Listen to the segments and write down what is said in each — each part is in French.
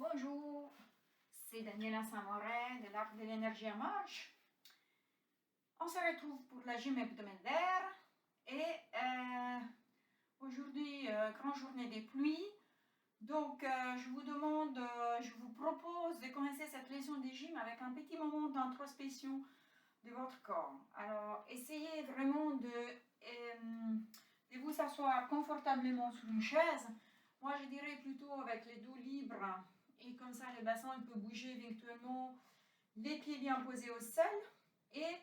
Bonjour, c'est Daniela Saint-Morin de l'Art de l'énergie en marche. On se retrouve pour la gym hebdomadaire et aujourd'hui, grande journée des pluies. Donc, je vous propose de commencer cette leçon de gym avec un petit moment d'introspection de votre corps. Alors, essayez vraiment de vous asseoir confortablement sur une chaise. Moi, je dirais plutôt avec les dos libres. Et comme ça, le bassin il peut bouger éventuellement, les pieds bien posés au sol. Et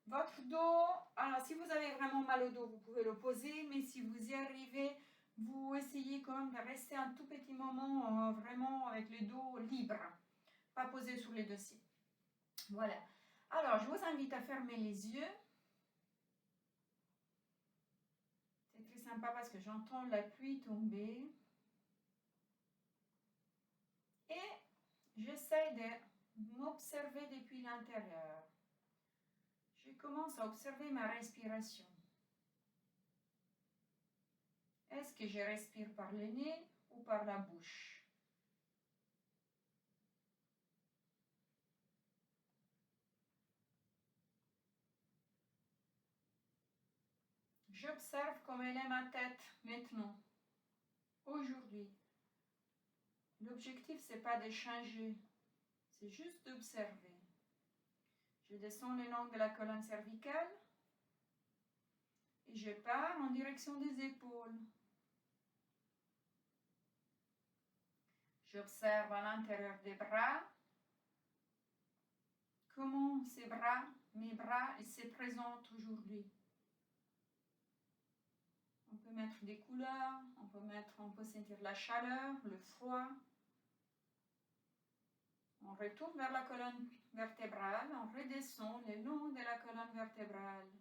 votre dos, alors si vous avez vraiment mal au dos, vous pouvez le poser, mais si vous y arrivez, vous essayez quand même de rester un tout petit moment vraiment avec le dos libre, pas posé sur les dossiers. Voilà. Alors, je vous invite à fermer les yeux. C'est très sympa parce que j'entends la pluie tomber. Et j'essaie de m'observer depuis l'intérieur. Je commence à observer ma respiration. Est-ce que je respire par le nez ou par la bouche? J'observe comme elle est ma tête maintenant, aujourd'hui. L'objectif, ce n'est pas de changer, c'est juste d'observer. Je descends le long de la colonne cervicale et je pars en direction des épaules. J'observe à l'intérieur des bras comment mes bras, ils se présentent aujourd'hui. On peut mettre des couleurs, on peut sentir la chaleur, le froid. On retourne vers la colonne vertébrale, on redescend le long de la colonne vertébrale.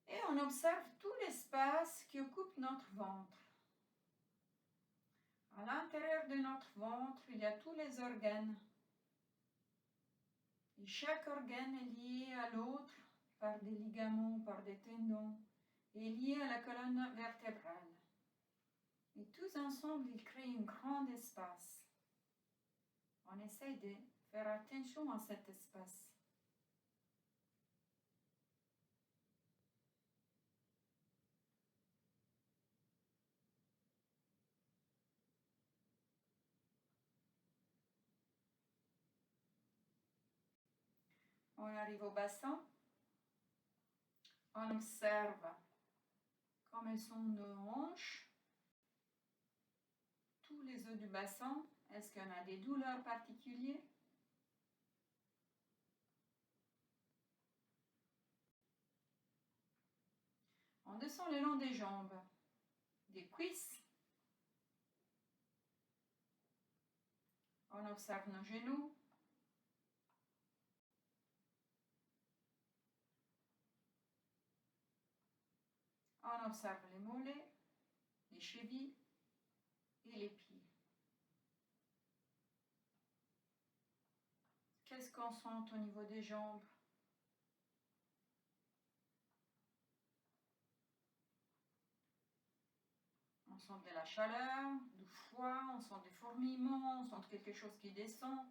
Et on observe tout l'espace qui occupe notre ventre. À l'intérieur de notre ventre, il y a tous les organes. Et chaque organe est lié à l'autre par des ligaments, par des tendons, et lié à la colonne vertébrale. Et tous ensemble, ils créent un grand espace. On essaie de faire attention à cet espace. On arrive au bassin. On observe comment sont nos hanches, tous les os du bassin. Est-ce qu'on a des douleurs particulières? On descend le long des jambes, des cuisses. On observe nos genoux. On observe les mollets, les chevilles et les pieds. Qu'est-ce qu'on sent au niveau des jambes? On sent de la chaleur, du froid, on sent des fourmillements, on sent quelque chose qui descend,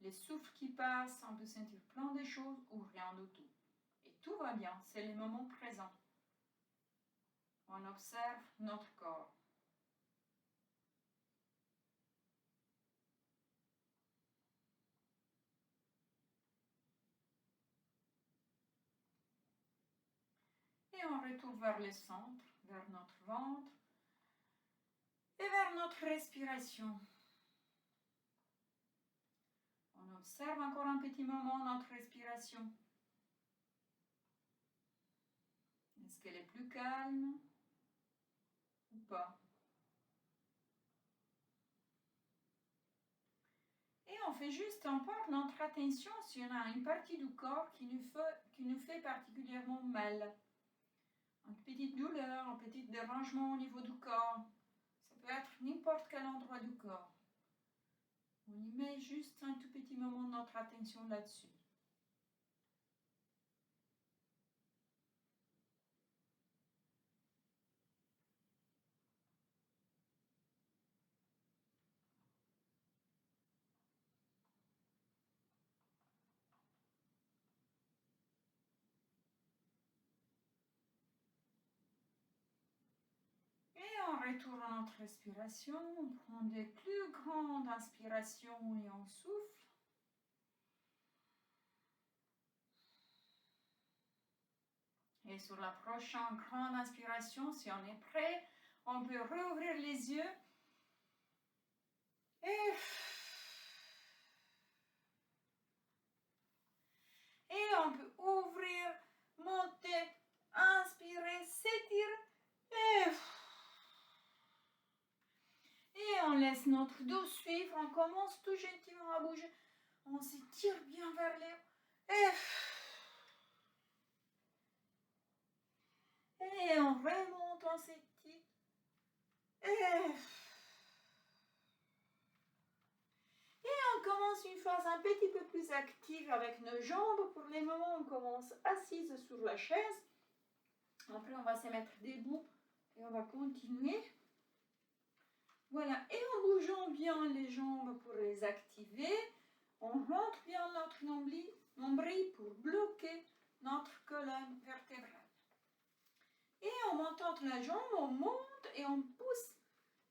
les souffles qui passent, on peut sentir plein de choses ou rien du tout. Et tout va bien, c'est le moment présent. On observe notre corps. Et on retourne vers le centre, vers notre ventre et vers notre respiration. On observe encore un petit moment notre respiration. Est-ce qu'elle est plus calme ou pas? Et on fait juste, on porte notre attention si on a une partie du corps qui nous fait particulièrement mal. Une petite douleur, un petit dérangement au niveau du corps. Ça peut être n'importe quel endroit du corps. On y met juste un tout petit moment de notre attention là-dessus. on retourne à notre respiration, on prend des plus grandes inspirations et on souffle. Et sur la prochaine grande inspiration, si on est prêt, on peut rouvrir les yeux. Et on peut ouvrir, monter, inspirer, s'étirer. Et on laisse notre dos suivre. On commence tout gentiment à bouger. On s'étire bien vers les hauts. Et on remonte, on s'étire. Et on commence une phase un petit peu plus active avec nos jambes. Pour les moments, on commence assise sur la chaise. Après, on va se mettre debout et on va continuer. Voilà, et en bougeant bien les jambes pour les activer, on rentre bien notre nombril pour bloquer notre colonne vertébrale. Et en montant la jambe, on monte et on pousse.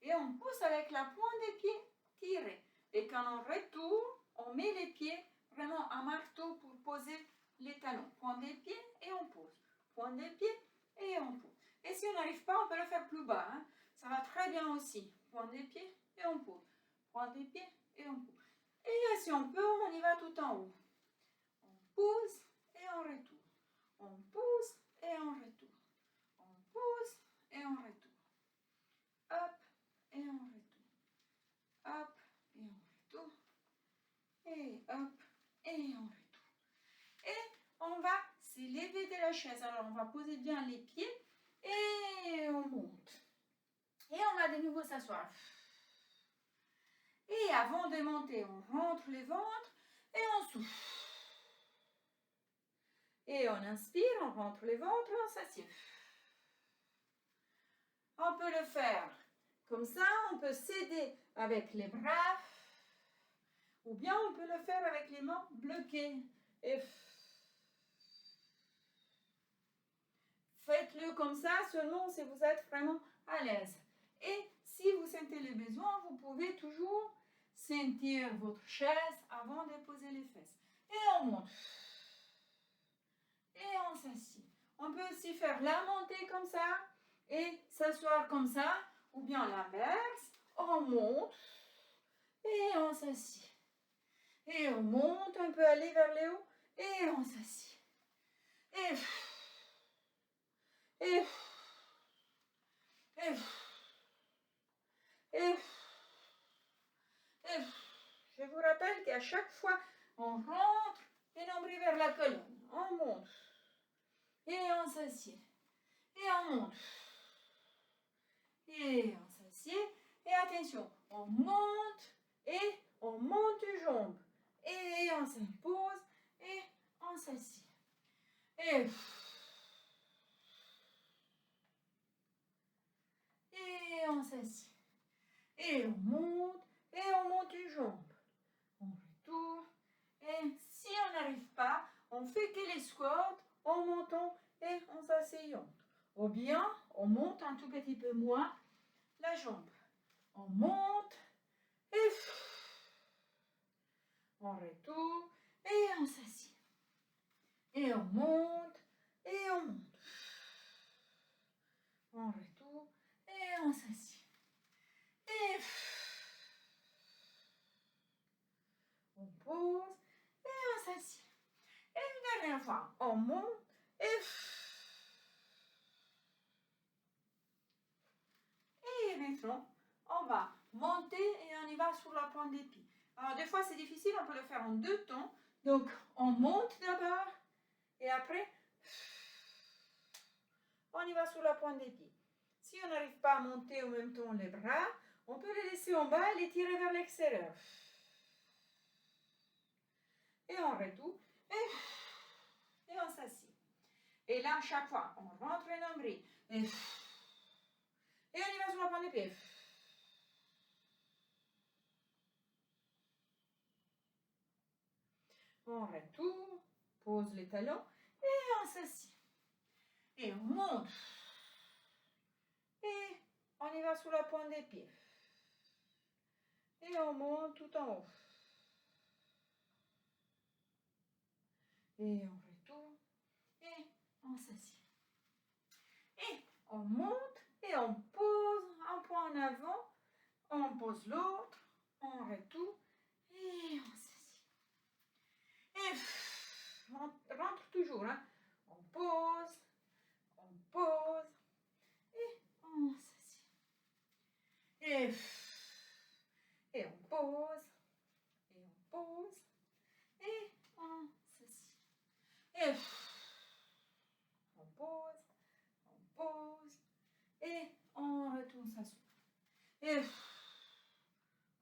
Et on pousse avec la pointe des pieds tirée. Et quand on retourne, on met les pieds vraiment à marteau pour poser les talons. Pointe des pieds et on pose. Pointe des pieds et on pose. Et si on n'arrive pas, on peut le faire plus bas. Hein. Ça va très bien aussi. Pointe des pieds et on pose. Pointe des pieds et on pose. Et si on peut, on y va tout en haut. On pousse et on retourne. On pousse et on retourne. On pousse et on retourne. Hop et on retourne. Hop et on retourne. Et hop et on retourne. Et on va s'élever de la chaise. Alors on va poser bien les pieds et on monte. Et on va de nouveau s'asseoir. Et avant de monter, on rentre le ventre et on souffle. Et on inspire, on rentre le ventre et on s'assied. On peut le faire comme ça, on peut s'aider avec les bras. Ou bien on peut le faire avec les mains bloquées. Et faites-le comme ça seulement si vous êtes vraiment à l'aise. Et si vous sentez le besoin, vous pouvez toujours sentir votre chaise avant de poser les fesses. Et on monte. Et on s'assied. On peut aussi faire la montée comme ça et s'asseoir comme ça. Ou bien l'inverse. On monte et on s'assied. Et on monte, on peut aller vers le haut et on s'assied. Et je vous rappelle qu'à chaque fois, on rentre les nombrils vers la colonne. On monte. Et on s'assied. Et on monte. Et on s'assied. Et attention, on monte et on monte les jambes. Et on s'impose et on s'assied. Et on s'assied. Et on monte les jambes. On retourne. Et si on n'arrive pas, on fait que les squats en montant et en s'asseyant. Ou bien, on monte un tout petit peu moins la jambe. On monte et on retourne et on s'assied. Et on monte et on monte. On retourne et on s'assied. Et on pose et on s'assied. Et une dernière fois, on monte et maintenant, on va monter et on y va sur la pointe des pieds. Alors, des fois, c'est difficile, on peut le faire en 2 temps. Donc, on monte d'abord et après, on y va sur la pointe des pieds. Si on n'arrive pas à monter en même temps les bras, on peut les laisser en bas et les tirer vers l'extérieur. Et on retourne et on s'assied. Et là, chaque fois, on rentre le nombril et on y va sur la pointe des pieds. On retourne, pose les talons et on s'assied. Et on monte. Et On y va sous la pointe des pieds. Et on monte tout en haut. Et on retourne. Et on s'assied. Et on monte et on pose un point en avant. On pose l'autre. On retourne. Et on s'assied. Et on rentre toujours. Hein. On pose. On pose. Et on s'assied. Et on pose. Et on pose. Et on s'assied. Et on pose. On pose. Et on retourne s'asseoir. Et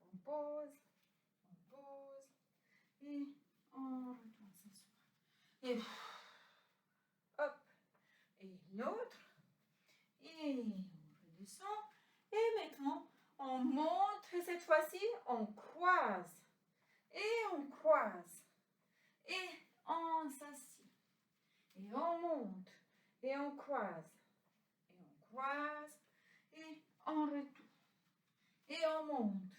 on pose. On pose. Et on retourne s'asseoir. Et hop. Et l'autre. Et on redescend. Et maintenant, on monte. Et cette fois-ci, on croise. Et on croise. Et on s'assied. Et on monte. Et on croise. Et on croise. Et on retourne. Et on monte.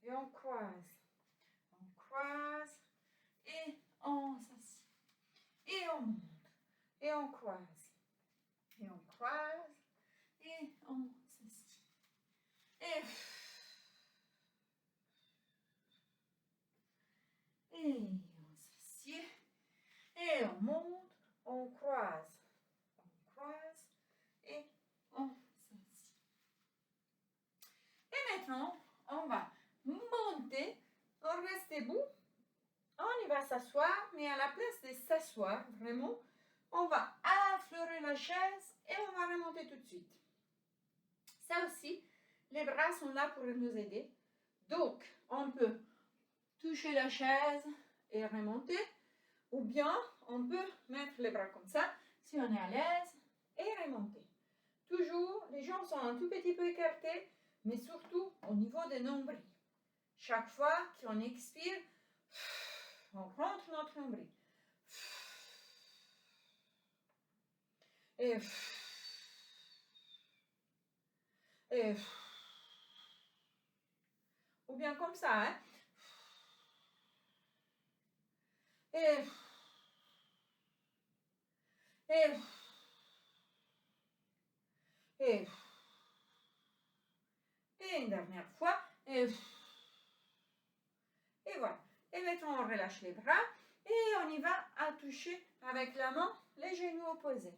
Et on croise. On croise. Et on s'assied. Et on monte. Et on croise. Et on croise. Et on s'assied. Et on s'assied. Et on monte. On croise. On croise. Et on s'assied. Et maintenant, on va monter. On reste debout. On y va s'asseoir, mais à la place de s'asseoir, vraiment, on va affleurer la chaise et on va remonter tout de suite. Ça aussi, les bras sont là pour nous aider. Donc, on peut toucher la chaise et remonter, ou bien on peut mettre les bras comme ça, si on est à l'aise, et remonter. Toujours, les jambes sont un tout petit peu écartées, mais surtout au niveau des nombrils. Chaque fois qu'on expire, on rentre notre nombril. Et ou bien comme ça, hein. Et une dernière fois. Et voilà. Et maintenant, on relâche les bras. Et on y va à toucher avec la main les genoux opposés.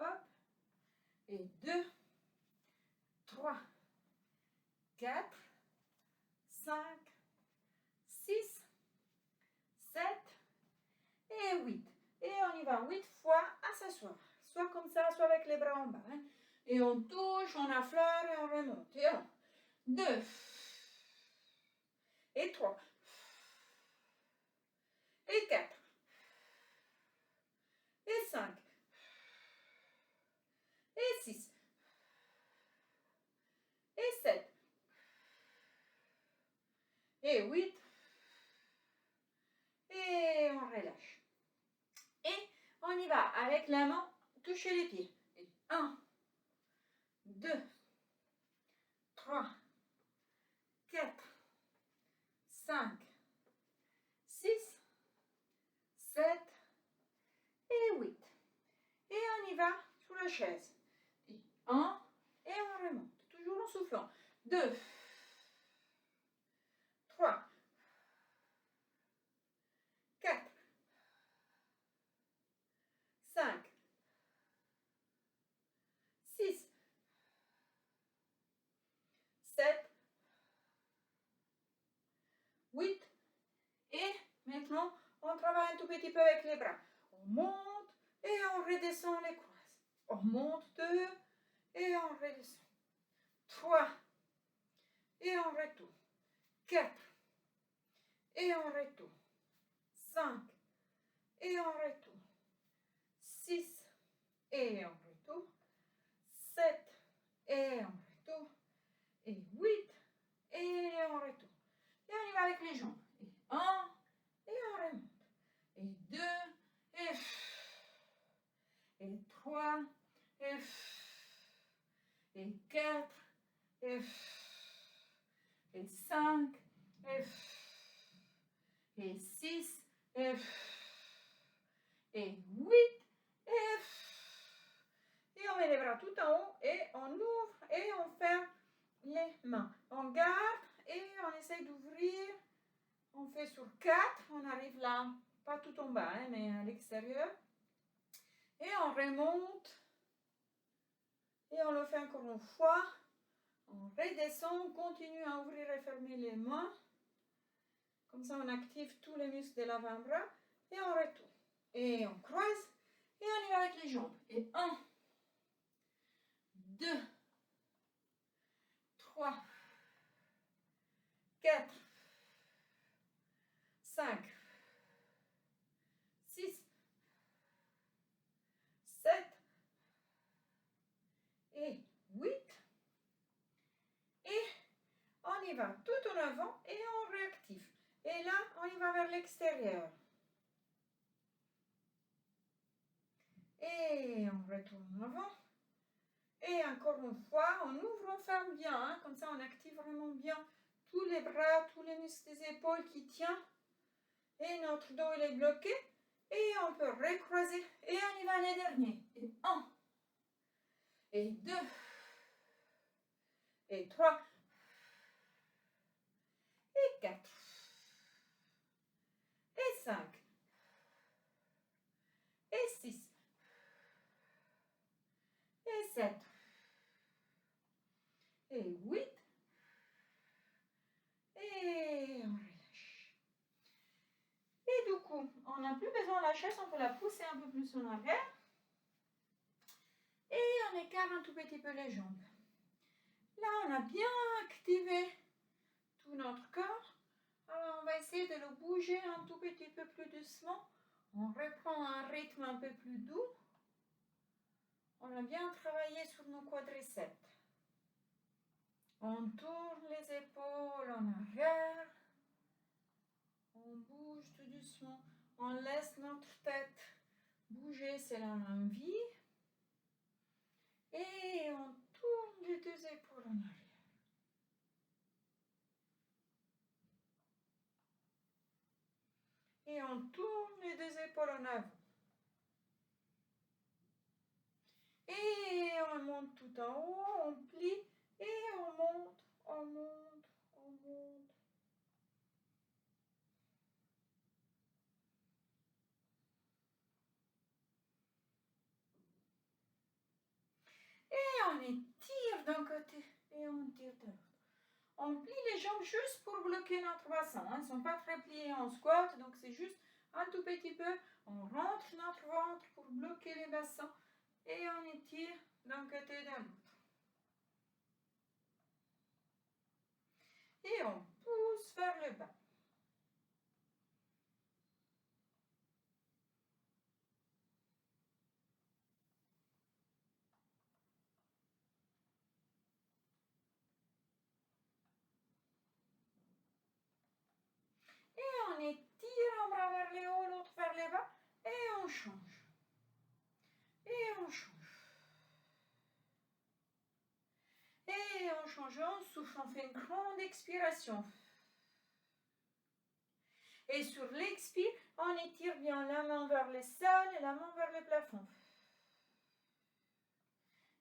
Hop. Et 2, 3, 4, 5, 6, 7 et 8. Et on y va 8 fois à s'asseoir. Soit comme ça, soit avec les bras en bas. Hein. Et on touche, on affleure et on remonte. Et 1, 2 et 3 et 4 et 5 et 6 et 7 et 8 et on relâche. Et on y va avec la main, toucher les pieds. Et 1, 2, 3, 4, 5, 6, 7 et 8. Et on y va sous la chaise. Et 1 et on remonte. Toujours en soufflant. 2, 3, 4, 5, 6, 7, 8. Et maintenant, on travaille un tout petit peu avec les bras. On monte et on redescend les croises. On monte 2 et on redescend. 3 et on retourne. 4 et on retourne. 5 et on retourne. 6 et on retourne. 7 et on retourne. Et 8 et on retourne. Et on y va avec les jambes. Et 1 et on remonte. Et 2 et 3 et 4 et 5, et 6, et 8, et on met les bras tout en haut, et on ouvre, et on ferme les mains. On garde, et on essaye d'ouvrir. On fait sur 4, on arrive là, pas tout en bas, hein, mais à l'extérieur. Et on remonte. Et on le fait encore une fois. On redescend, on continue à ouvrir et fermer les mains. Comme ça, on active tous les muscles de l'avant-bras. Et on retourne. Et on croise. Et on y va avec les jambes. Et 1, 2, 3, 4, 5, 6, 7 et 8. Et on y va tout en avant et on réactive. Et là, on y va vers l'extérieur. Et on retourne en avant. Et encore une fois, on ouvre, on ferme bien. Hein, comme ça, on active vraiment bien tous les bras, tous les muscles des épaules qui tiennent. Et notre dos, il est bloqué. Et on peut recroiser. Et on y va les derniers. Et 1. Et 2. Et 3. Et 4. Et 5. Et 6. Et 7. Et 8. Et on relâche. Et du coup, on n'a plus besoin de la chaise, on peut la pousser un peu plus en arrière. Et on écarte un tout petit peu les jambes. Là, on a bien activé tout notre corps. Alors, on va essayer de le bouger un tout petit peu plus doucement. On reprend un rythme un peu plus doux. On a bien travaillé sur nos quadriceps. On tourne les épaules en arrière. On bouge tout doucement. On laisse notre tête bouger si elle en a envie. Et on tourne les deux épaules en arrière. Et on tourne les deux épaules en avant. Et on monte tout en haut, on plie et on monte, on monte, on monte. Et on étire d'un côté et on tire de l'autre. On plie les jambes juste pour bloquer notre bassin. Elles ne sont pas très pliées en squat, donc c'est juste un tout petit peu. On rentre notre ventre pour bloquer les bassins et on étire d'un côté et de l'autre. Et on pousse vers le bas. Et on étire un bras vers le haut, l'autre vers le bas. Et on change. Et on change. Et en changeant, on souffle, on fait une grande expiration. Et sur l'expire, on étire bien la main vers le sol et la main vers le plafond.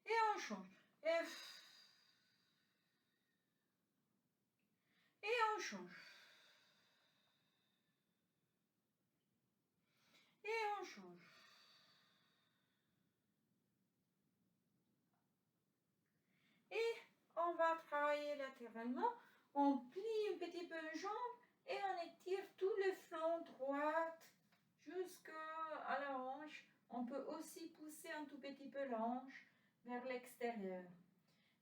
Et on change. Et on change. Et on change. Et on va travailler latéralement. On plie un petit peu les jambes et on étire tout le flanc droit jusqu'à la hanche. On peut aussi pousser un tout petit peu la hanche vers l'extérieur.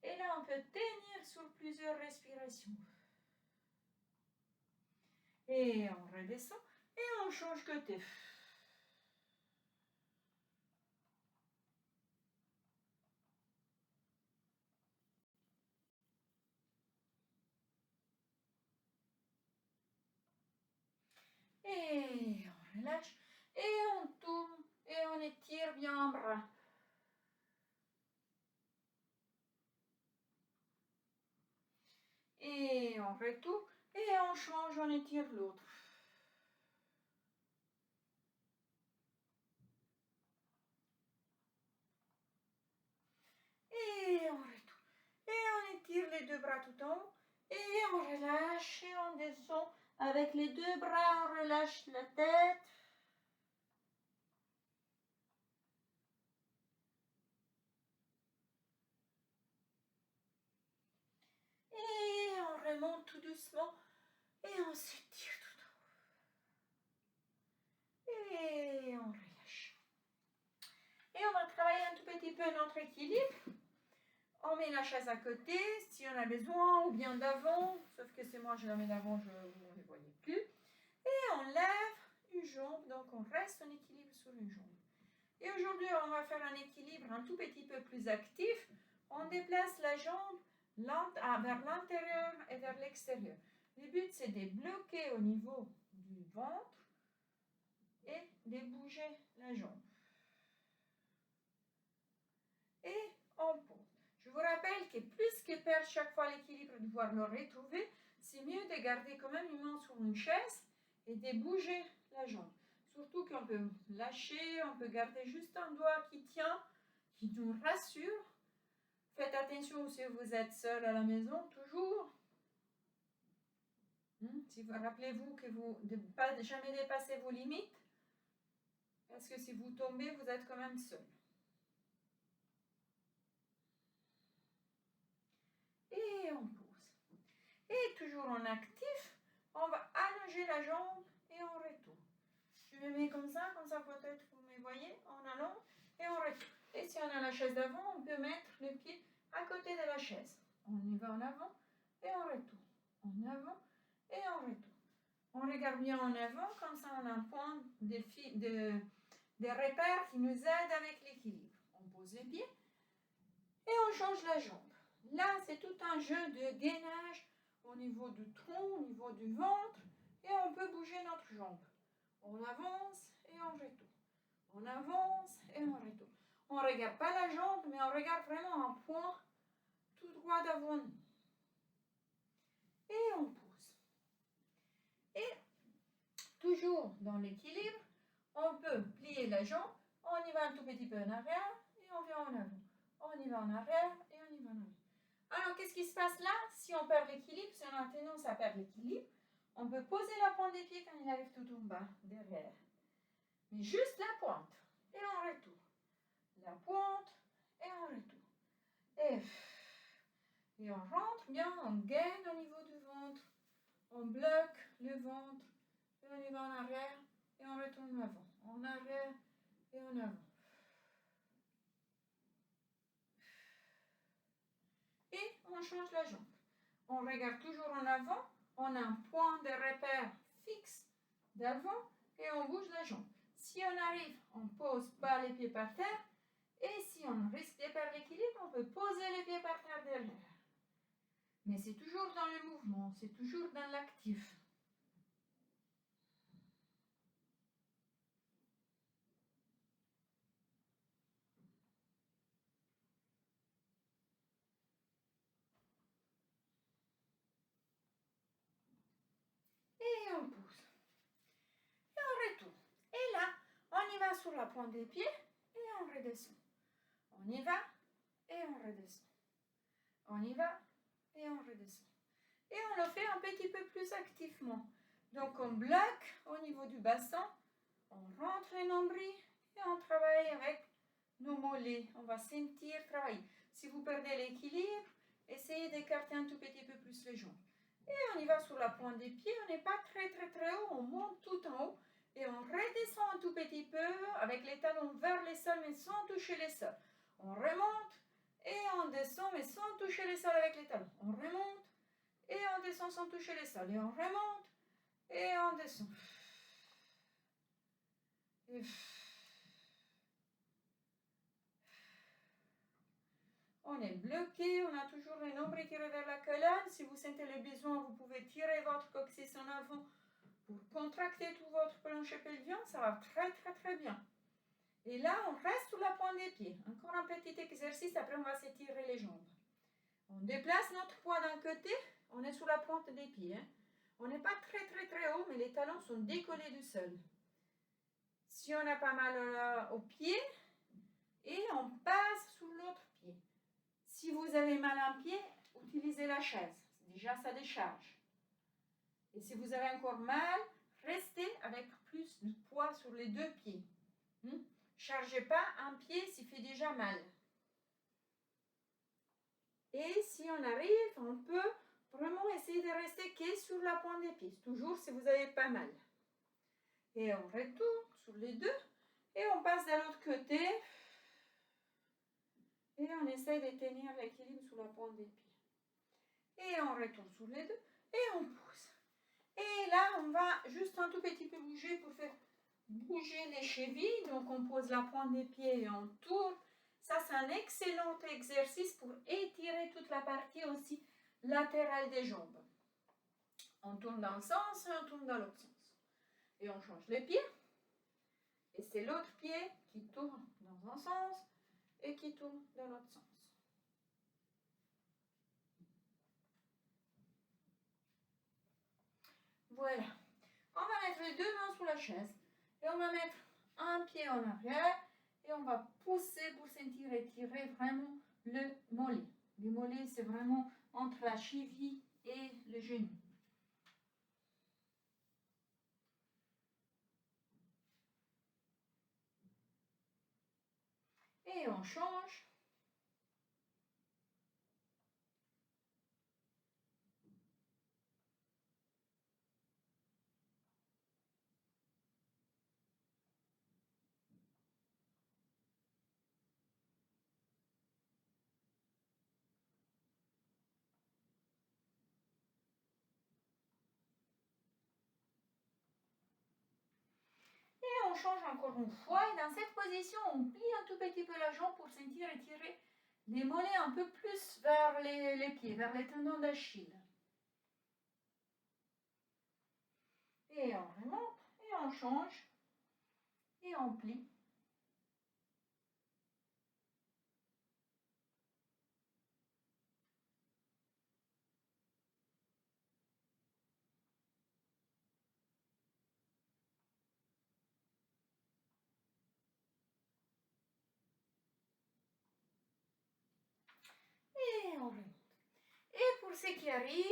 Et là, on peut tenir sur plusieurs respirations. Et on redescend et on change côté. Et on relâche et on tourne et on étire bien un bras. Et on retourne. Et on change, on étire l'autre. Et on retourne. Et on étire les deux bras tout en haut. Et on relâche et on descend. Avec les deux bras, on relâche la tête. Et on remonte tout doucement. Et on s'étire tout en haut. Et on relâche. Et on va travailler un tout petit peu notre équilibre. On met la chaise à côté, si on a besoin, ou bien d'avant. Sauf que c'est moi, je la mets d'avant, vous ne les voyez plus. Et on lève une jambe, donc on reste en équilibre sur une jambe. Et aujourd'hui, on va faire un équilibre un tout petit peu plus actif. On déplace la jambe vers l'intérieur et vers l'extérieur. Le but, c'est de bloquer au niveau du ventre et de bouger la jambe. Et on pose. Je vous rappelle que plus que perdre chaque fois l'équilibre et devoir le retrouver, c'est mieux de garder quand même une main sur une chaise et de bouger la jambe. Surtout qu'on peut lâcher, on peut garder juste un doigt qui tient, qui nous rassure. Faites attention si vous êtes seul à la maison, toujours. Si vous rappelez-vous que vous ne pas jamais dépasser vos limites, parce que si vous tombez, vous êtes quand même seul. Et on pose. Et toujours en actif, on va allonger la jambe et on retourne. Je me mets comme ça peut-être vous me voyez, on allonge et on retourne. Et si on a la chaise d'avant, on peut mettre le pied à côté de la chaise. On y va en avant et on retourne. En avant et on retourne. On regarde bien en avant, comme ça on a un point de repère qui nous aide avec l'équilibre. On pose les pieds et on change la jambe. Là, c'est tout un jeu de gainage au niveau du tronc, au niveau du ventre, et on peut bouger notre jambe. On avance et on retourne. On avance et on retourne. On ne regarde pas la jambe, mais on regarde vraiment un point tout droit devant nous. Et on pousse. Et toujours dans l'équilibre, on peut plier la jambe, on y va un tout petit peu en arrière et on vient en avant. On y va en arrière et on y va en arrière. Alors, qu'est-ce qui se passe là? Si on perd l'équilibre, si on a tendance à perdre l'équilibre, on peut poser la pointe des pieds quand il arrive tout en bas, derrière. Mais juste la pointe. Et on retourne. La pointe et on retourne. Et on rentre bien, on gaine au niveau du ventre. On bloque le ventre. Et on y va en arrière et on retourne en avant. En arrière et en avant. Et on change la jambe. On regarde toujours en avant. On a un point de repère fixe d'avant et on bouge la jambe. Si on arrive, on pose pas les pieds par terre. Et si on risque de perdre l'équilibre, on peut poser les pieds par terre derrière. Mais c'est toujours dans le mouvement, c'est toujours dans l'actif. Et on pousse. Et on retourne. Et là, on y va sur la pointe des pieds et on redescend. On y va et on redescend. On y va et on redescend. Et on le fait un petit peu plus activement. Donc on bloque au niveau du bassin, on rentre les nombrils et on travaille avec nos mollets. On va sentir travailler. Si vous perdez l'équilibre, essayez d'écarter un tout petit peu plus les jambes. Et on y va sur la pointe des pieds, on n'est pas très haut, on monte tout en haut et on redescend un tout petit peu avec les talons vers les sols mais sans toucher les sols. On remonte et on descend mais sans toucher les sols avec les talons. On remonte et on descend sans toucher les sols. Et on remonte et on descend. Et on est bloqué, on a toujours le nombril tiré vers la colonne. Si vous sentez le besoin, vous pouvez tirer votre coccyx en avant pour contracter tout votre plancher pelvien. Ça va très bien. Et là, on reste sur la pointe des pieds. Encore un petit exercice, après on va s'étirer les jambes. On déplace notre poids d'un côté, on est sous la pointe des pieds. Hein. On n'est pas très haut, mais les talons sont décollés du sol. Si on a pas mal au pied, et on passe sous l'autre pied. Si vous avez mal à un pied, utilisez la chaise. Déjà, ça décharge. Et si vous avez encore mal, restez avec plus de poids sur les deux pieds. Chargez pas un pied s'il fait déjà mal. Et si on arrive, on peut vraiment essayer de rester que sur la pointe des pieds. Toujours si vous avez pas mal. Et on retourne sur les deux. Et on passe de l'autre côté. Et on essaie de tenir l'équilibre sur la pointe des pieds. Et on retourne sur les deux. Et on pousse. Et là, on va juste un tout petit peu bouger pour faire bouger les chevilles. Donc, on pose la pointe des pieds et on tourne. Ça, c'est un excellent exercice pour étirer toute la partie aussi latérale des jambes. On tourne dans le sens et on tourne dans l'autre sens. Et on change les pieds. Et c'est l'autre pied qui tourne dans un sens et qui tourne dans l'autre sens. Voilà. On va mettre les deux mains sous la chaise et on va mettre un pied en arrière et on va pousser pour sentir étirer vraiment le mollet. Le mollet, c'est vraiment entre la cheville et le genou. Et on change. Et on change encore une fois. Et dans cette position, on plie un tout petit peu la jambe pour sentir étirer les mollets un peu plus vers les pieds, vers les tendons d'Achille. Et on remonte, et on change, et on plie. Et on remonte. Et pour ceux qui arrivent,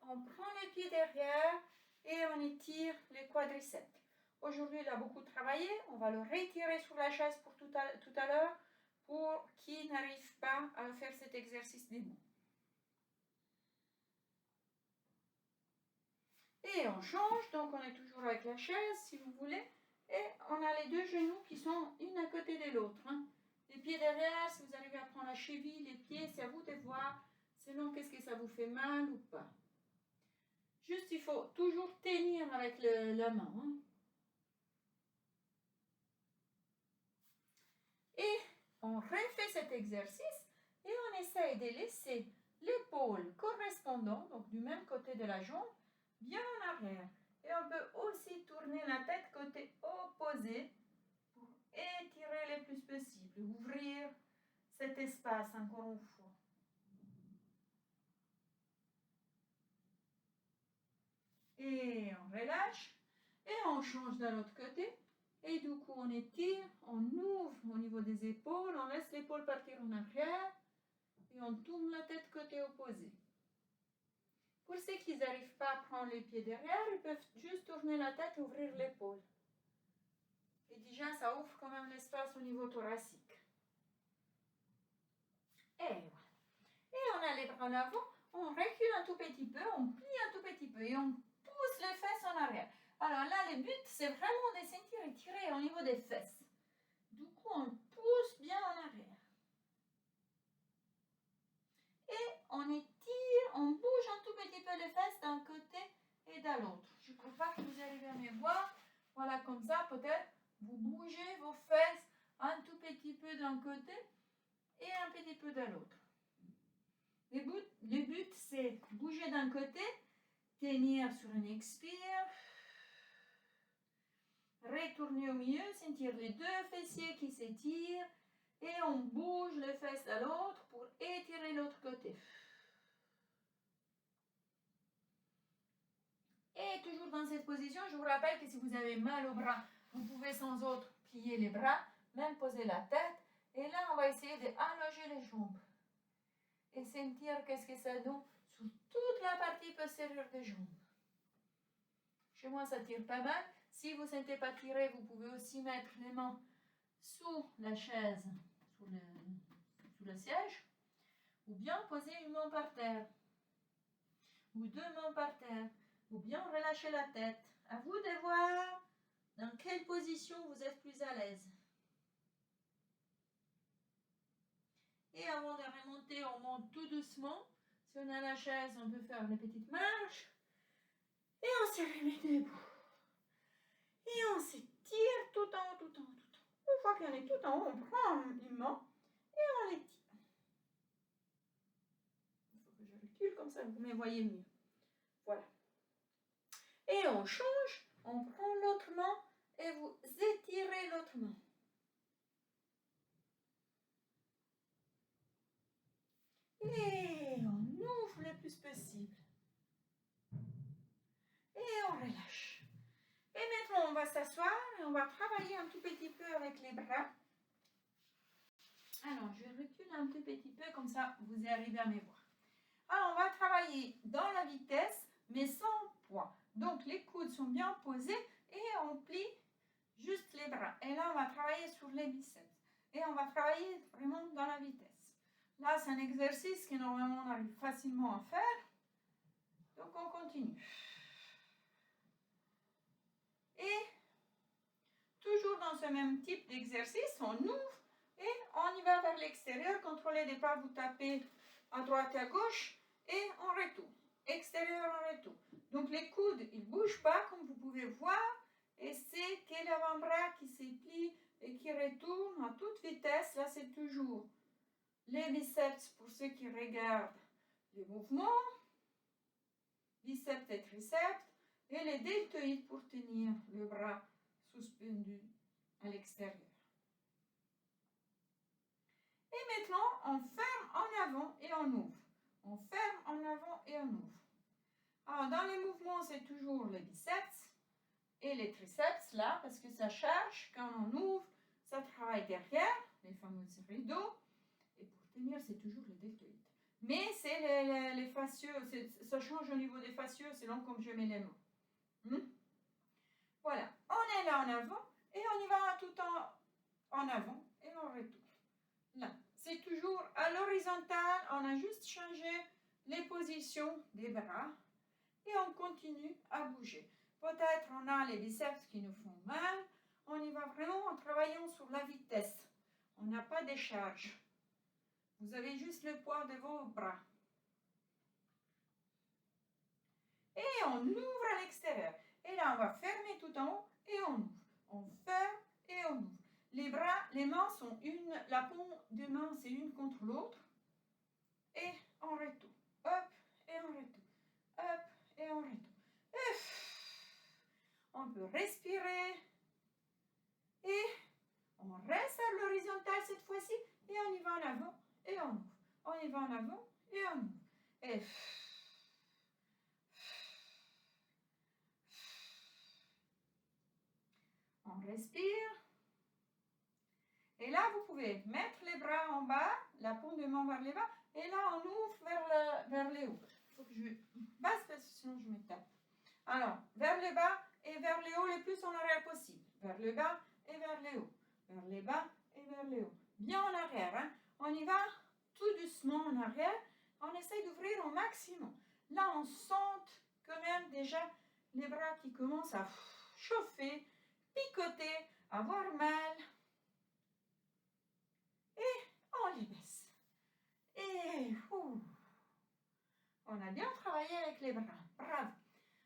on prend les pieds derrière et on étire les quadriceps. Aujourd'hui, il a beaucoup travaillé. On va le retirer sur la chaise pour tout à l'heure pour qui n'arrive pas à faire cet exercice debout. Et on change, donc on est toujours avec la chaise si vous voulez. Et on a les deux genoux qui sont une à côté de l'autre. Les pieds derrière, si vous arrivez à prendre la cheville, les pieds, c'est à vous de voir selon qu'est-ce que ça vous fait mal ou pas. Juste, il faut toujours tenir avec la main. Et on refait cet exercice et on essaye de laisser l'épaule correspondante, donc du même côté de la jambe, bien en arrière. Et on peut aussi tourner la tête côté opposé pour étirer le plus possible, ouvrir cet espace encore une fois. Et on relâche et on change de l'autre côté. Et du coup, on étire, on ouvre au niveau des épaules, on laisse l'épaule partir en arrière et on tourne la tête côté opposé. Pour ceux qui n'arrivent pas à prendre les pieds derrière, ils peuvent juste tourner la tête et ouvrir l'épaule. Et déjà, ça ouvre quand même l'espace au niveau thoracique. Et voilà. Et on a les bras en avant, on recule un tout petit peu, on plie un tout petit peu et on pousse les fesses en arrière. Alors là, le but, c'est vraiment de sentir étirer au niveau des fesses. Du coup, on pousse bien en arrière. Et on étire, on bouge un tout petit peu les fesses d'un côté et de l'autre. Je ne crois pas que vous arrivez à me voir. Voilà, comme ça, peut-être, vous bougez vos fesses un tout petit peu d'un côté et un petit peu de l'autre. Le but, c'est bouger d'un côté, tenir sur une expire, retourner au milieu, sentir les deux fessiers qui s'étirent et on bouge les fesses à l'autre pour étirer l'autre côté. je vous rappelle que si vous avez mal au bras, vous pouvez sans autre plier les bras, même poser la tête. Et là, on va essayer d'allonger les jambes. Et sentir qu'est-ce que ça donne sur toute la partie postérieure des jambes. Chez moi, ça tire pas mal. Si vous ne sentez pas tirer, vous pouvez aussi mettre les mains sous la chaise, sous le siège, ou bien poser une main par terre, ou deux mains par terre, ou bien relâcher la tête. À vous de voir dans quelle position vous êtes plus à l'aise. Et avant de remonter, on monte tout doucement. Si on a la chaise, on peut faire une petite marche. Et on se remet debout. Et on s'étire tout en haut, tout en haut, tout en haut. Une fois qu'on est tout en haut, on prend une main et on l'étire. Il faut que je recule comme ça, vous me voyez mieux. Voilà. Et on change, on prend l'autre main et vous étirez l'autre main. Et on ouvre le plus possible. Et on relâche. Et maintenant, on va s'asseoir et on va travailler un tout petit peu avec les bras. Alors, je recule un tout petit peu, comme ça, vous arrivez à me voir. Alors, on va travailler dans la vitesse, mais sans poids. Donc, les coudes sont bien posés et on plie juste les bras. Et là, on va travailler sur les biceps. Et on va travailler vraiment dans la vitesse. Là, c'est un exercice que normalement on arrive facilement à faire. Donc, on continue. Et toujours dans ce même type d'exercice, on ouvre et on y va vers l'extérieur. Contrôlez de ne pas vous taper à droite et à gauche. Et on retourne. Extérieur, on retourne. Donc, les coudes, ils ne bougent pas, comme vous pouvez voir. Et c'est que l'avant-bras qui se plie et qui retourne à toute vitesse. Là, c'est toujours les biceps pour ceux qui regardent les mouvements, biceps et triceps, et les deltoïdes pour tenir le bras suspendu à l'extérieur. Et maintenant, on ferme en avant et on ouvre. On ferme en avant et on ouvre. Alors, dans les mouvements, c'est toujours les biceps et les triceps, là, parce que ça charge. Quand on ouvre, ça travaille derrière, les fameux rideaux. Et pour tenir, c'est toujours les deltoïdes. Mais c'est les fascieux, ça change au niveau des fascieux selon comme je mets les mains. Voilà, on est là en avant et on y va tout en avant et on retourne. Là, c'est toujours à l'horizontale, on a juste changé les positions des bras et on continue à bouger. Peut-être on a les biceps qui nous font mal, on y va vraiment en travaillant sur la vitesse. On n'a pas de charge. Vous avez juste le poids de vos bras. Et on ouvre à l'extérieur. Et là, on va fermer tout en haut et on ouvre. On ferme et on ouvre. Les bras, les mains sont une, la paume de main, c'est une contre l'autre. Et on retourne. Hop, et on retourne. Hop, et on retourne. On peut respirer. Et on reste à l'horizontale cette fois-ci. Et on y va en avant et on ouvre. On y va en avant et on ouvre. Et on respire. Et là, vous pouvez mettre les bras en bas, la paume de main vers les bas. Et là, on ouvre vers les hauts. Il faut que je basse parce que sinon je me tape. Alors, vers le bas et vers les hauts le plus en arrière possible. Vers le bas et vers les hauts. Vers les bas et vers les hauts. Bien en arrière. Hein? On y va tout doucement en arrière. On essaye d'ouvrir au maximum. Là, on sent quand même déjà les bras qui commencent à chauffer, picoter, avoir mal. Et on les baisse. Et on a bien travaillé avec les bras. Bravo.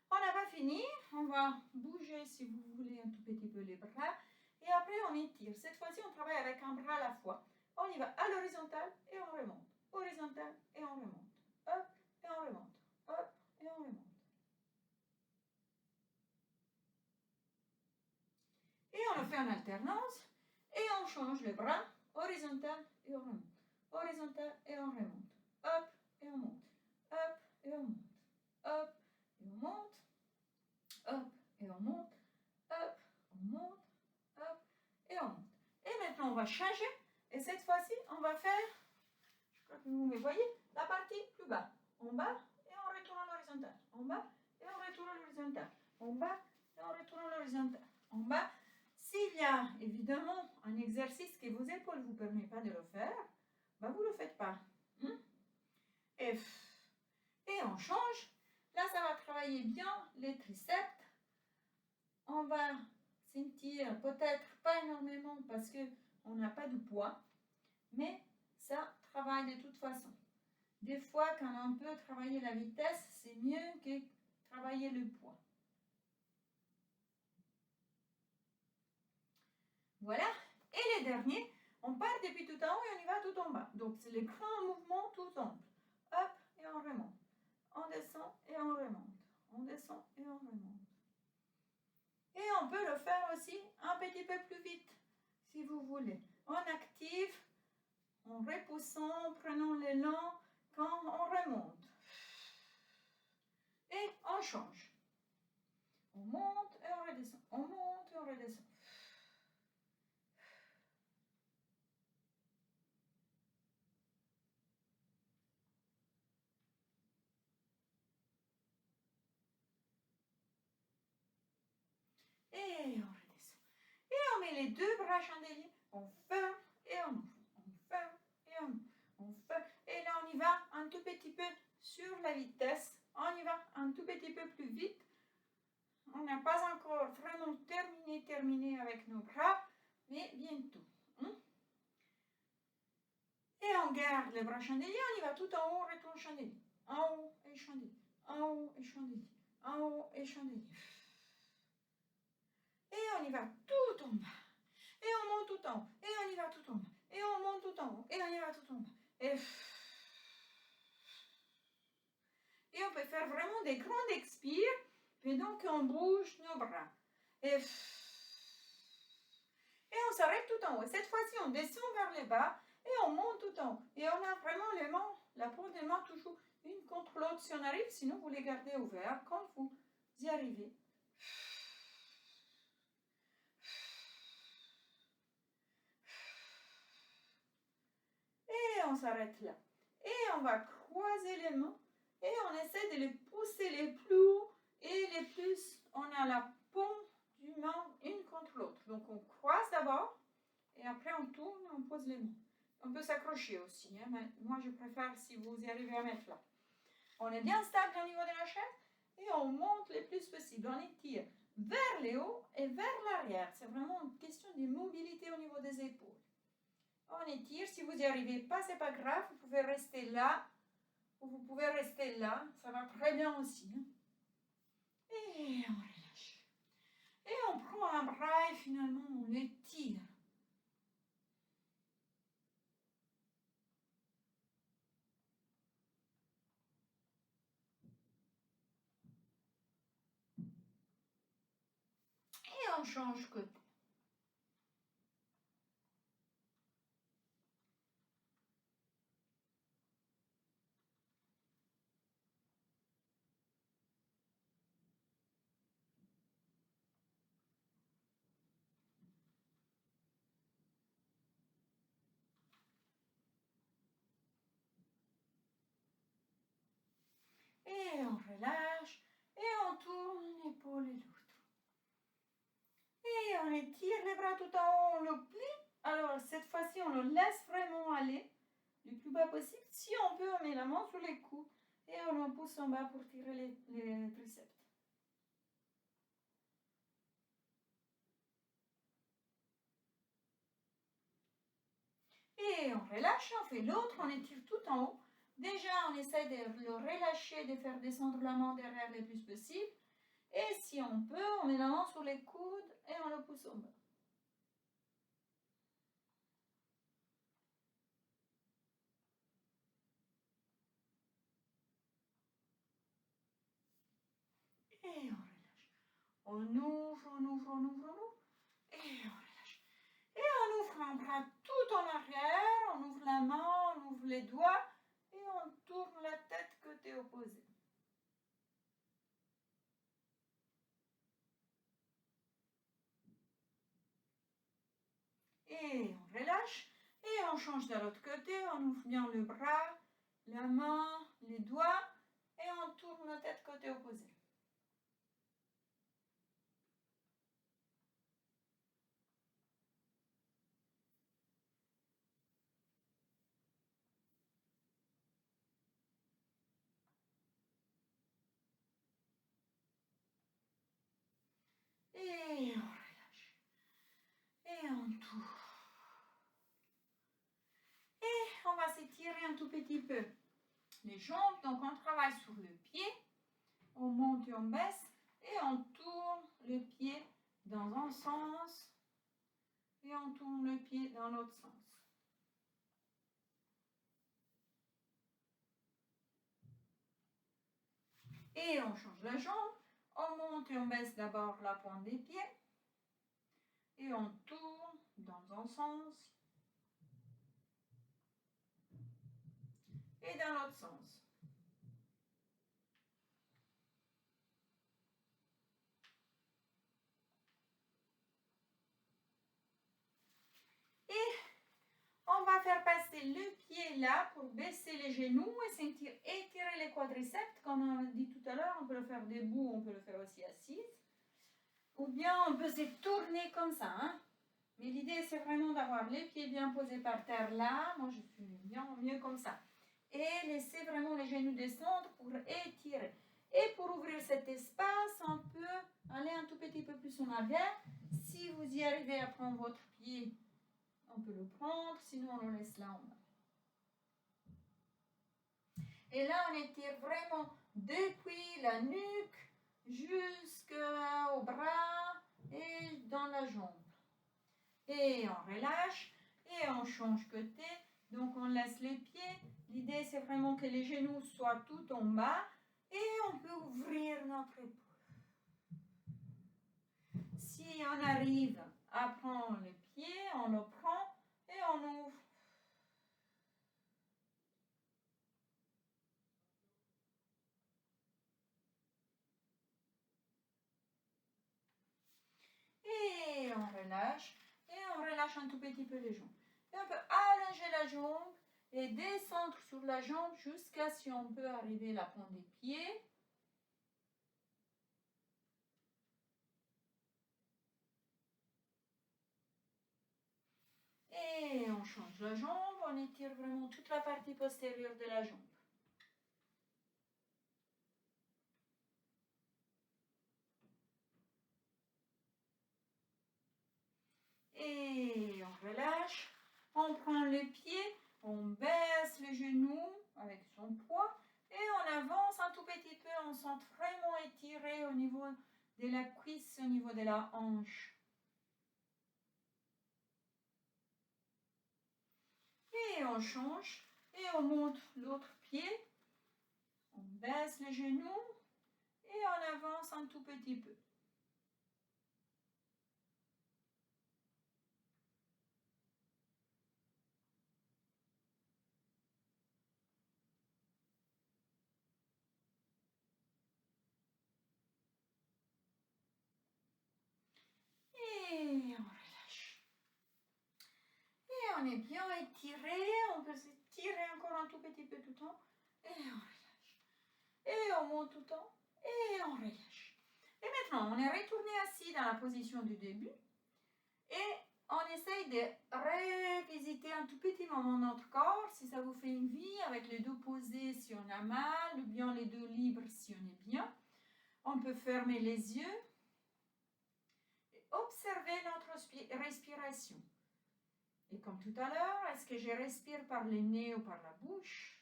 On n'a pas fini. On va bouger, si vous voulez, un tout petit peu les bras. Et après, on étire. Cette fois-ci, on travaille avec un bras à la fois. On y va à l'horizontale et on remonte. Horizontale et on remonte. Hop, et on remonte. Hop, et on remonte. Et on le fait en alternance. Et on change le bras. Horizontal et on remonte. Horizontal et on remonte. Hop, et on monte. Hop, et on monte. Hop, et on monte. Hop, et on monte. va changer. Et cette fois-ci, on va faire, je crois que vous me voyez, la partie plus bas. En bas et on retourne à l'horizontale. En bas et on retourne à l'horizontale. En bas et on retourne à l'horizontale. En bas. S'il y a évidemment un exercice que vos épaules ne vous permettent pas de le faire, ben vous ne le faites pas. Et on change. Là, ça va travailler bien les triceps. On va sentir peut-être pas énormément parce qu'on n'a pas de poids, mais ça travaille de toute façon. Des fois, quand on peut travailler la vitesse, c'est mieux que travailler le poids. Voilà. Et les derniers, on part depuis tout en haut et on y va tout en bas. Donc, c'est les grands mouvements tout en haut. Hop, et on remonte. On descend et on remonte. On descend et on remonte. Et on peut le faire aussi un petit peu plus vite, si vous voulez. On active, en repoussant, en prenant l'élan quand on remonte. Et on change. On monte et on redescend. On monte et on redescend. Et on redescend. Et on met les deux bras chandeliers. On ferme et on ouvre. On ferme et on ouvre. On ferme. Et là, on y va un tout petit peu sur la vitesse. On y va un tout petit peu plus vite. On n'a pas encore vraiment terminé avec nos bras, mais bientôt. Et on garde les bras chandeliers, on y va tout en haut, retourne chandelier. En haut et chandelier. En haut et chandelier. En haut et chandelier. Et on y va tout en bas. Et on monte tout en haut. Et on y va tout en bas. Et on monte tout en haut. Et on y va tout en bas. Et on peut faire vraiment des grandes expires. Et donc on bouge nos bras. Et on s'arrête tout en haut. Cette fois-ci, on descend vers le bas. Et on monte tout en haut. Et on a vraiment les mains, la paume des mains toujours une contre l'autre si on arrive. Sinon, vous les gardez ouverts quand vous y arrivez. Et on s'arrête là. Et on va croiser les mains. Et on essaie de les pousser les plus haut et les plus. On a la paume du main une contre l'autre. Donc on croise d'abord. Et après on tourne et on pose les mains. On peut s'accrocher aussi, hein, mais moi je préfère si vous y arrivez à mettre là. On est bien stable au niveau de la chaise et on monte le plus possible. On étire vers le haut et vers l'arrière. C'est vraiment une question de mobilité au niveau des épaules. On étire. Si vous n'y arrivez pas, c'est pas grave. Vous pouvez rester là ou vous pouvez rester là. Ça va très bien aussi. Hein. Et on relâche. Et on prend un bras et finalement on l'étire. Et on change côté. Et on relâche. Et on tourne une épaule et l'autre. Et on étire les bras tout en haut, on le plie. Alors cette fois-ci, on le laisse vraiment aller le plus bas possible. Si on peut, on met la main sur les coudes et on le pousse en bas pour tirer les triceps. Et on relâche, on fait l'autre, on étire tout en haut. Déjà, on essaie de le relâcher, de faire descendre la main derrière le plus possible. Et si on peut, on met la main sur les coudes et on le pousse en bas. Et on relâche. On ouvre, on ouvre, on ouvre, on ouvre. Et on relâche. Et on ouvre un bras tout en arrière, on ouvre la main, on ouvre les doigts et on tourne la tête côté opposé. Et on relâche. Et on change de l'autre côté, on ouvre bien le bras, la main, les doigts. Et on tourne la tête côté opposé. Et on relâche. Et on tourne. Et on va s'étirer un tout petit peu les jambes. Donc on travaille sur le pied. On monte et on baisse. Et on tourne le pied dans un sens. Et on tourne le pied dans l'autre sens. Et on change la jambe. On monte et on baisse d'abord la pointe des pieds. Et on tourne dans un sens. Et dans l'autre sens. Et on va faire passer le pied là pour baisser les genoux et sentir étirer les quadriceps. Comme on a dit tout à l'heure, on peut le faire debout, on peut le faire aussi assise. Ou bien on peut se tourner comme ça. Hein. Mais l'idée, c'est vraiment d'avoir les pieds bien posés par terre là. Moi, je suis bien mieux comme ça. Et laisser vraiment les genoux descendre pour étirer. Et pour ouvrir cet espace, on peut aller un tout petit peu plus en arrière. Si vous y arrivez à prendre votre pied, on peut le prendre, sinon on le laisse là en bas. Et là, on étire vraiment depuis la nuque jusqu'au bras et dans la jambe. Et on relâche et on change côté. Donc on laisse les pieds. L'idée, c'est vraiment que les genoux soient tout en bas et on peut ouvrir notre épaule. Si on arrive à prendre le pied, on le prend et on ouvre. Et on relâche. Et on relâche un tout petit peu les jambes. Et on peut allonger la jambe et descendre sur la jambe jusqu'à si on peut arriver à la pointe des pieds. Et on change la jambe, on étire vraiment toute la partie postérieure de la jambe. Et on relâche, on prend les pieds, on baisse les genoux avec son poids et on avance un tout petit peu, on sent vraiment étiré au niveau de la cuisse, au niveau de la hanche. Et on change et on monte l'autre pied, on baisse les genoux et on avance un tout petit peu. Et on relâche. Et on est bien étiré, on peut s'étirer encore un tout petit peu tout le temps. Et on relâche. Et on monte tout le temps. Et on relâche. Et maintenant, on est retourné assis dans la position du début. Et on essaye de revisiter un tout petit moment notre corps. Si ça vous fait une vie, avec les dos posés si on a mal, ou bien les dos libres si on est bien. On peut fermer les yeux. Et observer notre respiration. Et comme tout à l'heure, est-ce que je respire par le nez ou par la bouche?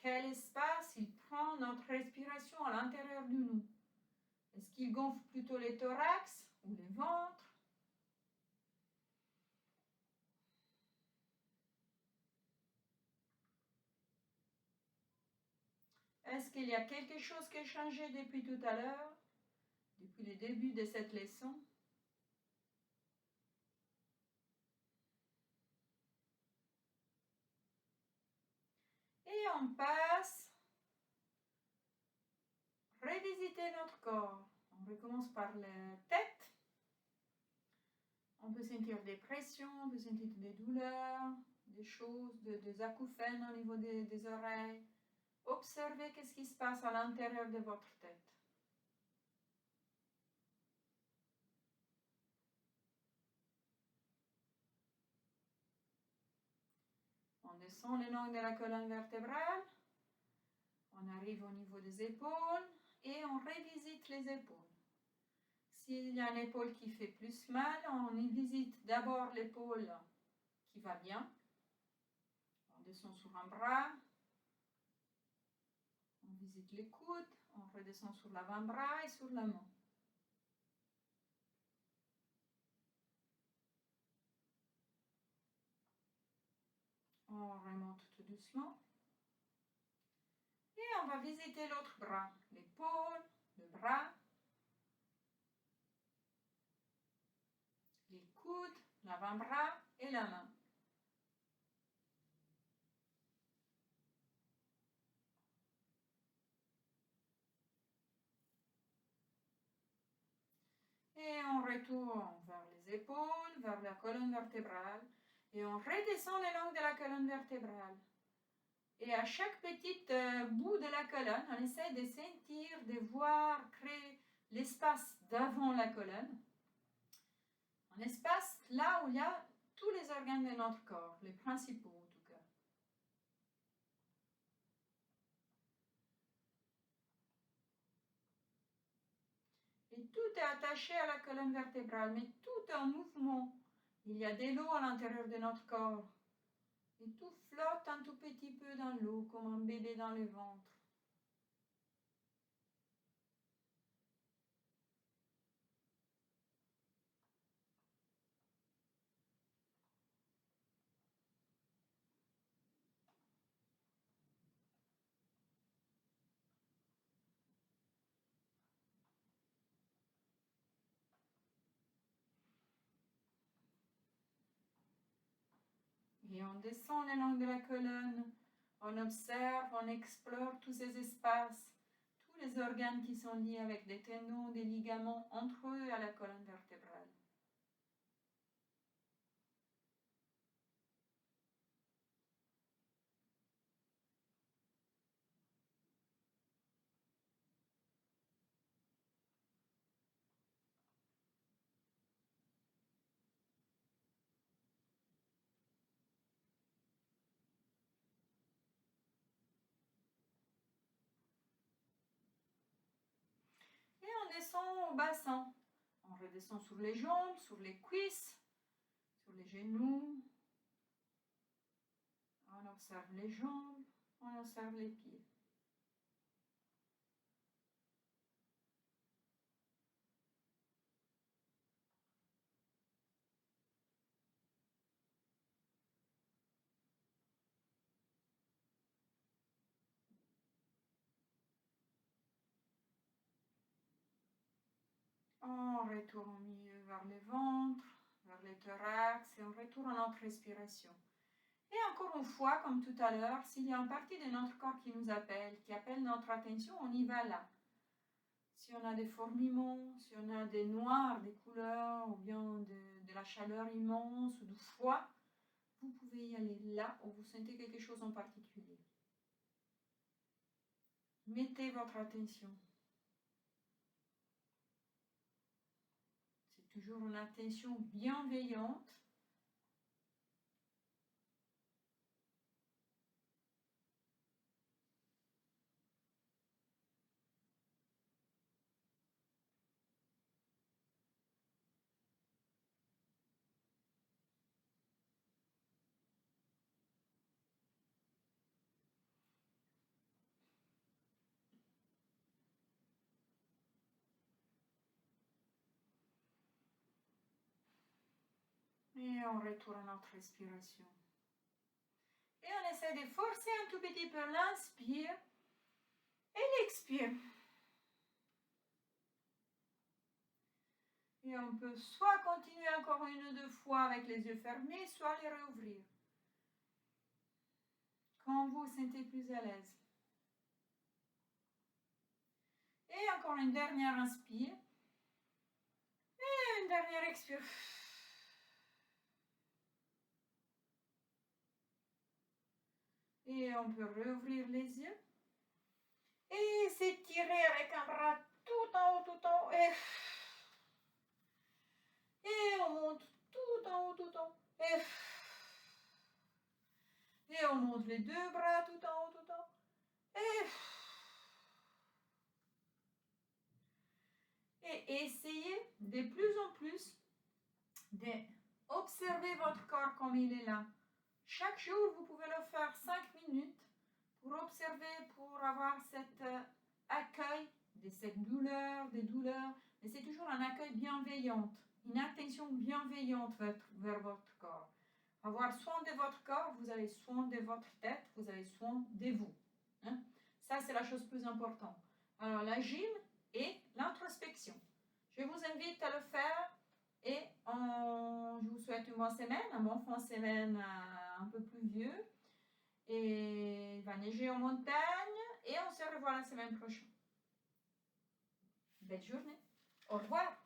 Quel espace il prend notre respiration à l'intérieur de nous? Est-ce qu'il gonfle plutôt les thorax ou les ventres? Est-ce qu'il y a quelque chose qui a changé depuis tout à l'heure, depuis le début de cette leçon? Et on passe, revisiter notre corps. On recommence par la tête. On peut sentir des pressions, on peut sentir des douleurs, des choses, des acouphènes au niveau des oreilles. Observez qu'est-ce qui se passe à l'intérieur de votre tête. On descend le long de la colonne vertébrale. On arrive au niveau des épaules et on revisite les épaules. S'il y a une épaule qui fait plus mal, on y visite d'abord l'épaule qui va bien. On descend sur un bras. On visite les coudes. On redescend sur l'avant-bras et sur la main. On remonte tout doucement. Et on va visiter l'autre bras, l'épaule, le bras, les coudes, l'avant-bras et la main. Et on retourne vers les épaules, vers la colonne vertébrale. Et on redescend le long de la colonne vertébrale. Et à chaque petit bout de la colonne, on essaie de sentir, de voir, créer l'espace d'avant la colonne. Un espace là où il y a tous les organes de notre corps, les principaux en tout cas. Et tout est attaché à la colonne vertébrale, mais tout est en mouvement. Il y a de l'eau à l'intérieur de notre corps. Et tout flotte un tout petit peu dans l'eau, comme un bébé dans le ventre. Et on descend le long de la colonne. On observe, on explore tous ces espaces, tous les organes qui sont liés avec des tendons, des ligaments entre eux à la colonne vertébrale. Et on descend au bassin. On redescend sur les jambes, sur les cuisses, sur les genoux. On observe les jambes, on observe les pieds. On retourne au milieu vers le ventre, vers le thorax et on retourne à notre respiration. Et encore une fois, comme tout à l'heure, s'il y a une partie de notre corps qui nous appelle, qui appelle notre attention, on y va là. Si on a des fourmillements, si on a des noirs, des couleurs, ou bien de la chaleur immense ou du froid, vous pouvez y aller là où vous sentez quelque chose en particulier. Mettez votre attention. C'est toujours une attention bienveillante. Et on retourne à notre respiration. Et on essaie de forcer un tout petit peu l'inspire et l'expire. Et on peut soit continuer encore une ou deux fois avec les yeux fermés, soit les réouvrir. Quand vous vous sentez plus à l'aise. Et encore une dernière inspire. Et une dernière expire. Et on peut rouvrir les yeux. Et s'étirer avec un bras tout en haut, tout en haut. Et on monte tout en haut, tout en haut. Et on monte les deux bras tout en haut, tout en haut. Et essayez de plus en plus d'observer votre corps comme il est là. Chaque jour, vous pouvez le faire 5 minutes pour observer, pour avoir cet accueil de cette douleur, des douleurs. Mais c'est toujours un accueil bienveillant, une attention bienveillante vers votre corps. Avoir soin de votre corps, vous avez soin de votre tête, vous avez soin de vous. Hein? Ça, c'est la chose plus importante. Alors, la gym et l'introspection. Je vous invite à le faire et je vous souhaite une bonne semaine, un bon fin de semaine un peu pluvieux. Et il va neiger en montagne et on se revoit la semaine prochaine. Belle journée. Au revoir.